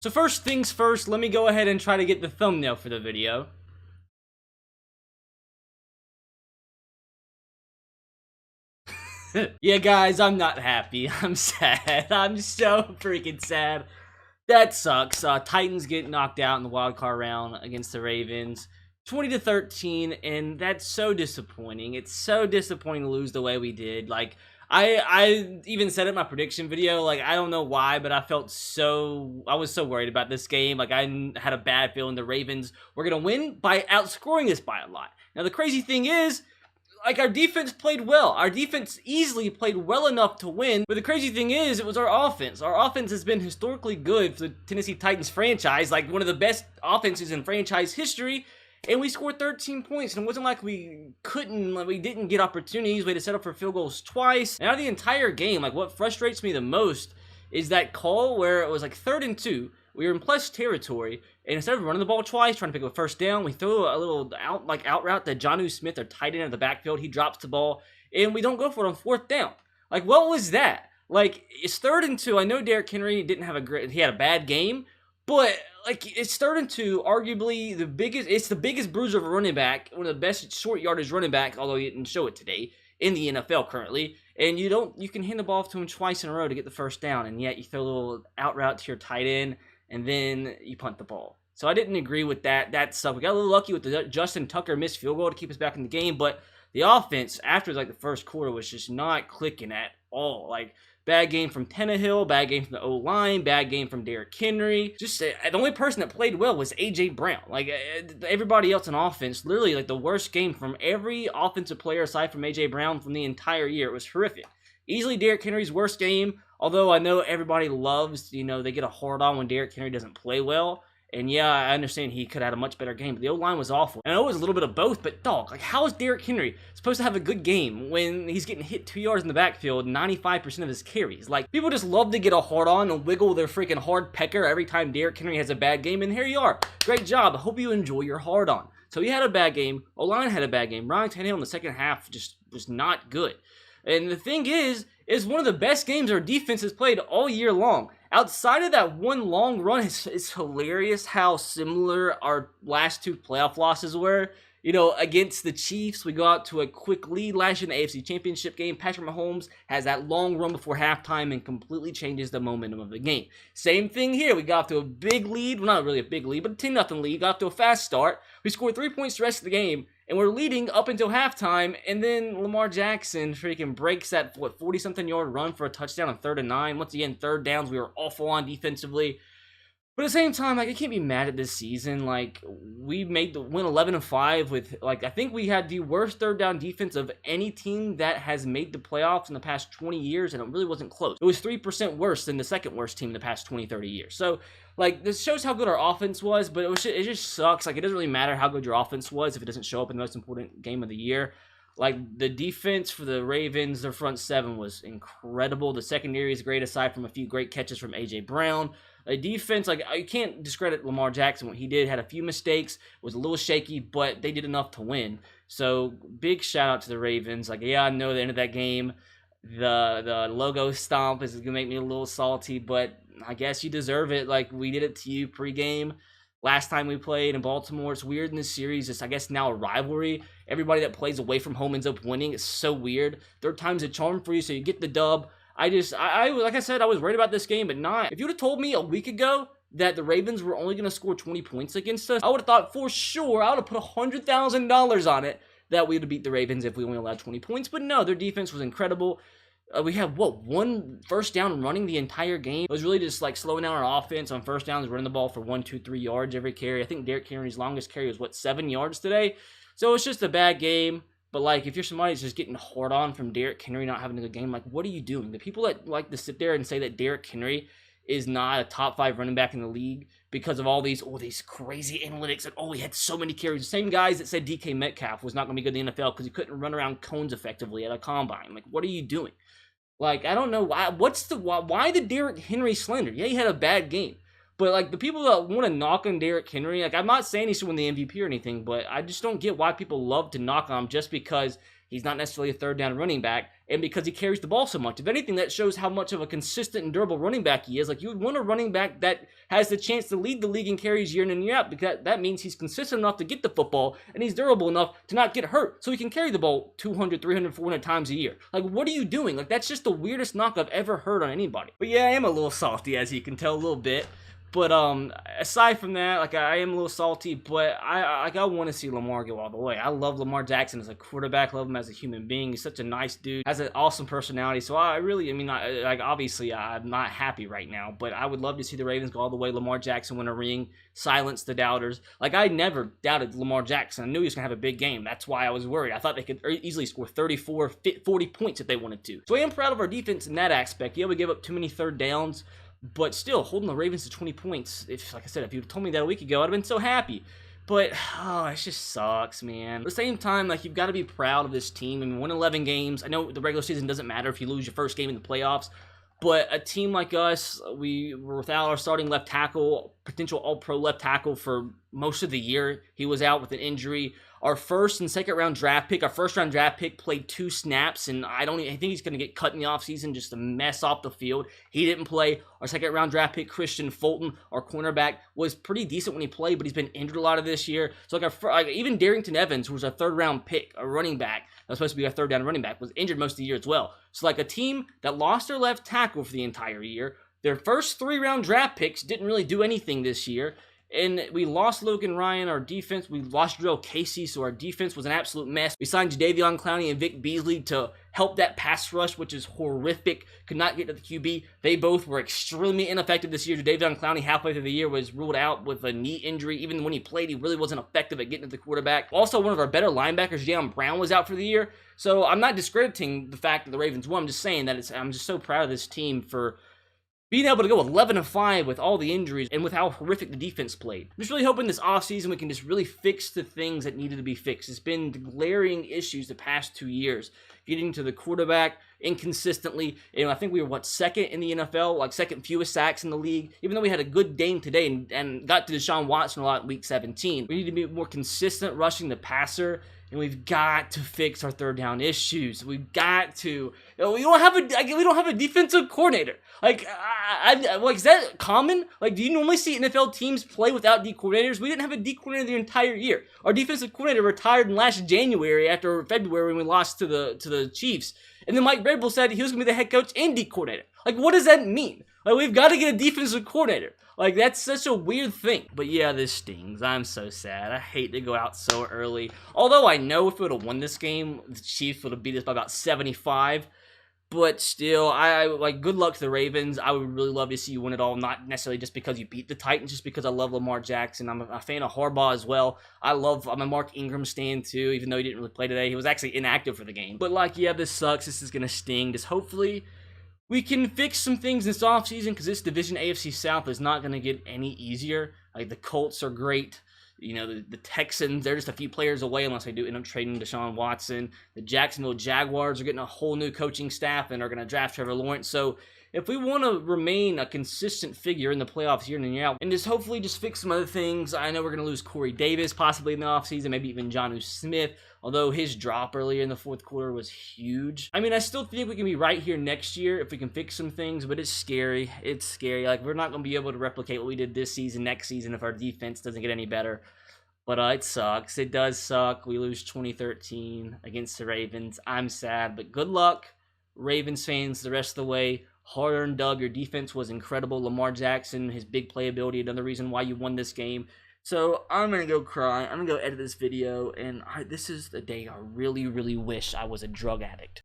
So first things first, let me go ahead and try to get the thumbnail for the video. Yeah, guys, I'm not happy. I'm sad. I'm so freaking sad. That sucks. Titans get knocked out in the wild card round against the Ravens, 20-13, and that's so disappointing. It's so disappointing to lose the way we did. Like, I even said it in my prediction video. Like, I don't know why, but I was so worried about this game. Like, I had a bad feeling the Ravens were gonna win by outscoring us by a lot. Now, the crazy thing is, like, our defense played well. Our defense easily played well enough to win. But the crazy thing is, it was our offense. Our offense has been historically good for the Tennessee Titans franchise, like one of the best offenses in franchise history. And we scored 13 points, and it wasn't like we didn't get opportunities. We had to set up for field goals twice. And out of the entire game, like, what frustrates me the most is that call where it was like 3rd and 2. We were in plus territory, and instead of running the ball twice, trying to pick up a first down, we throw a little out route to Jonnu Smith, our tight end of the backfield. He drops the ball, and we don't go for it on 4th down. Like, what was that? Like, it's 3rd and 2. I know Derrick Henry didn't have he had a bad game, but like, it's 3rd and 2, arguably it's the biggest bruiser of a running back, one of the best short yardage running back, although he didn't show it today, in the NFL currently. And you can hand the ball to him twice in a row to get the first down, and yet you throw a little out route to your tight end, and then you punt the ball. So I didn't agree with that. That sucked. We got a little lucky with the Justin Tucker missed field goal to keep us back in the game, but the offense after like the first quarter was just not clicking at all. Like, bad game from Tannehill, bad game from the O-line, bad game from Derrick Henry. Just the only person that played well was A.J. Brown. Like, everybody else on offense, literally like the worst game from every offensive player aside from A.J. Brown from the entire year. It was horrific. Easily Derrick Henry's worst game. Although I know everybody loves, they get a hard on when Derrick Henry doesn't play well. And yeah, I understand he could have had a much better game, but the O-line was awful. And I know it was a little bit of both, but dog, like, how is Derrick Henry supposed to have a good game when he's getting hit 2 yards in the backfield 95% of his carries? Like, people just love to get a hard on and wiggle their freaking hard pecker every time Derrick Henry has a bad game, and here you are. Great job. I hope you enjoy your hard on. So he had a bad game. O-line had a bad game. Ryan Tannehill in the second half just was not good. And the thing is one of the best games our defense has played all year long. Outside of that one long run, it's hilarious how similar our last 2 playoff losses were. Against the Chiefs, we go out to a quick lead last year in the AFC Championship game. Patrick Mahomes has that long run before halftime and completely changes the momentum of the game. Same thing here. We got off to a big lead. Well, not really a big lead, but a 10-0 lead. Got off to a fast start. We scored 3 points the rest of the game, and we're leading up until halftime, and then Lamar Jackson freaking breaks that, 40-something yard run for a touchdown on 3rd and 9. Once again, 3rd downs, we were awful on defensively. But at the same time, like, I can't be mad at this season. Like, we made the win 11-5 with, like, I think we had the worst 3rd down defense of any team that has made the playoffs in the past 20 years, and it really wasn't close. It was 3% worse than the second worst team in the past 20, 30 years. So, like, this shows how good our offense was, but it just sucks. Like, it doesn't really matter how good your offense was if it doesn't show up in the most important game of the year. Like, the defense for the Ravens, their front 7 was incredible. The secondary is great aside from a few great catches from A.J. Brown. A defense, like, I can't discredit Lamar Jackson. What he did, had a few mistakes, was a little shaky, but they did enough to win. So, big shout out to the Ravens. Like, yeah, I know the end of that game, the logo stomp is going to make me a little salty, but I guess you deserve it. Like, we did it to you pregame. Last time we played in Baltimore, it's weird in this series. It's, I guess, now a rivalry. Everybody that plays away from home ends up winning. It's so weird. 3rd time's a charm for you, so you get the dub. Like I said, I was worried about this game, but not. If you would have told me a week ago that the Ravens were only going to score 20 points against us, I would have thought for sure, I would have put $100,000 on it that we would have beat the Ravens if we only allowed 20 points. But no, their defense was incredible. We had, 1 first down running the entire game. It was really just like slowing down our offense on first downs, running the ball for 1, 2, 3 yards every carry. I think Derrick Henry's longest carry was, 7 yards today? So it's just a bad game. But, like, if you're somebody that's just getting hard on from Derrick Henry not having a good game, like, what are you doing? The people that like to sit there and say that Derrick Henry is not a top 5 running back in the league because of all these crazy analytics and, he had so many carries. The same guys that said DK Metcalf was not going to be good in the NFL because he couldn't run around cones effectively at a combine. Like, what are you doing? Like, I don't know why. Why the Derrick Henry slander? Yeah, he had a bad game. But, like, the people that want to knock on Derrick Henry, like, I'm not saying he should win the MVP or anything, but I just don't get why people love to knock on him just because he's not necessarily a 3rd down running back. and because he carries the ball so much. If anything, that shows how much of a consistent and durable running back he is. Like, you would want a running back that has the chance to lead the league in carries year in and year out, because that means he's consistent enough to get the football, and he's durable enough to not get hurt, so he can carry the ball 200, 300, 400 times a year. Like, what are you doing? Like, that's just the weirdest knock I've ever heard on anybody. But yeah, I am a little salty, as you can tell, a little bit. But aside from that, like, I am a little salty, but I want to see Lamar go all the way. I love Lamar Jackson as a quarterback, love him as a human being. He's such a nice dude, has an awesome personality. So obviously I'm not happy right now, but I would love to see the Ravens go all the way. Lamar Jackson win a ring, silence the doubters. Like, I never doubted Lamar Jackson. I knew he was gonna have a big game. That's why I was worried. I thought they could easily score 34, 40 points if they wanted to. So I am proud of our defense in that aspect. Yeah, we gave up too many third downs, but still, holding the Ravens to 20 points, like I said, if you told me that a week ago, I'd have been so happy. But, it just sucks, man. At the same time, like, you've got to be proud of this team. I mean, win 11 games. I know the regular season doesn't matter if you lose your first game in the playoffs, but a team like us, we were without our starting left tackle, potential all-pro left tackle for most of the year. He was out with an injury. Our first and second round draft pick, our first round draft pick played 2 snaps, and I think he's going to get cut in the offseason just to mess off the field. He didn't play. Our second round draft pick, Christian Fulton, our cornerback, was pretty decent when he played, but he's been injured a lot of this year. So even Darrington Evans, who was a third round pick, a running back, that was supposed to be a third down running back, was injured most of the year as well. So like a team that lost their left tackle for the entire year, their first 3 round draft picks didn't really do anything this year. And we lost Logan Ryan, our defense. We lost Drill Casey, so our defense was an absolute mess. We signed Jadeveon Clowney and Vic Beasley to help that pass rush, which is horrific. Could not get to the QB. They both were extremely ineffective this year. Jadeveon Clowney, halfway through the year, was ruled out with a knee injury. Even when he played, he really wasn't effective at getting to the quarterback. Also, one of our better linebackers, Jalen Brown, was out for the year. So I'm not discrediting the fact that the Ravens won. I'm just saying that I'm just so proud of this team for being able to go 11-5 with all the injuries and with how horrific the defense played. I'm just really hoping this offseason we can just really fix the things that needed to be fixed. It's been glaring issues the past 2 years. Getting to the quarterback inconsistently. And I think we were, second in the NFL, like second fewest sacks in the league. Even though we had a good game today and got to Deshaun Watson a lot in week 17. We need to be more consistent rushing the passer. And we've got to fix our third down issues. We've got to. We don't have a defensive coordinator. Like, is that common? Like, do you normally see NFL teams play without D coordinators? We didn't have a D coordinator the entire year. Our defensive coordinator retired in last January after February when we lost to the Chiefs. And then Mike Vrabel said he was going to be the head coach and D coordinator. Like, what does that mean? Like, we've got to get a defensive coordinator. Like, that's such a weird thing. But yeah, this stings. I'm so sad. I hate to go out so early. Although I know if we would have won this game, the Chiefs would have beat us by about 75. But still, good luck to the Ravens. I would really love to see you win it all. Not necessarily just because you beat the Titans, just because I love Lamar Jackson. I'm a fan of Harbaugh as well. I'm a Mark Ingram stan too, even though he didn't really play today. He was actually inactive for the game. But yeah, this sucks. This is going to sting. Just hopefully we can fix some things this offseason, because this division, AFC South, is not going to get any easier. Like, the Colts are great. You know, the Texans, they're just a few players away unless they do end up trading Deshaun Watson. The Jacksonville Jaguars are getting a whole new coaching staff and are going to draft Trevor Lawrence. So if we want to remain a consistent figure in the playoffs year in and year out, and just hopefully just fix some other things. I know we're going to lose Corey Davis possibly in the offseason, maybe even Jonnu Smith, although his drop earlier in the fourth quarter was huge. I mean, I still think we can be right here next year if we can fix some things, but it's scary. It's scary. Like, we're not going to be able to replicate what we did this season, next season, if our defense doesn't get any better. But it sucks. It does suck. We lose 2013 against the Ravens. I'm sad, but good luck, Ravens fans, the rest of the way. Hard-earned dub. Your defense was incredible. Lamar Jackson, his big playability, another reason why you won this game. So I'm going to go cry. I'm going to go edit this video. And this is the day I really, really wish I was a drug addict.